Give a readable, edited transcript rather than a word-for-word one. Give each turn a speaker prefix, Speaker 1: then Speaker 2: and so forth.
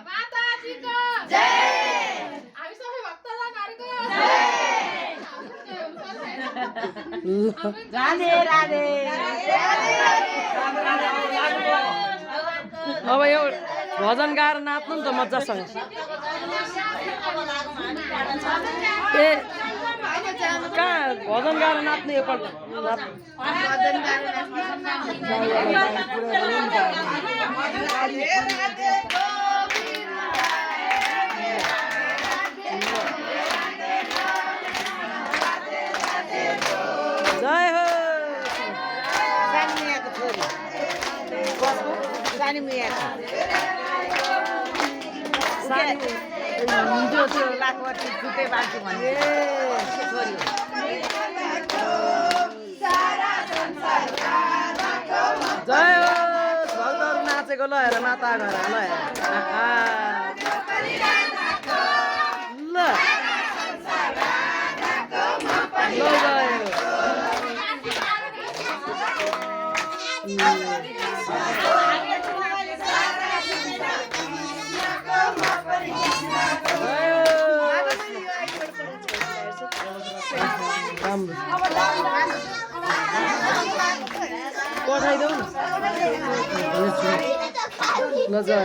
Speaker 1: माताजीको जय। हामी सबै भक्तजनहरुको जय।
Speaker 2: राधे राधे।
Speaker 3: अब यो भजन गाएर नाच्नु नि त मजासँग। ए कहाँ भजन गाएर नाच्ने एकपल्ट जय हो
Speaker 2: सानी मियाको छोरी सानी मियाको हिजो त्यो लाखवटी छुट्टै बाँकी भन्ने छोरी
Speaker 3: जय हो भक्तहरू नाचेको ल हेर माता घर ल हेर ल पठाइदेऊ न ल जय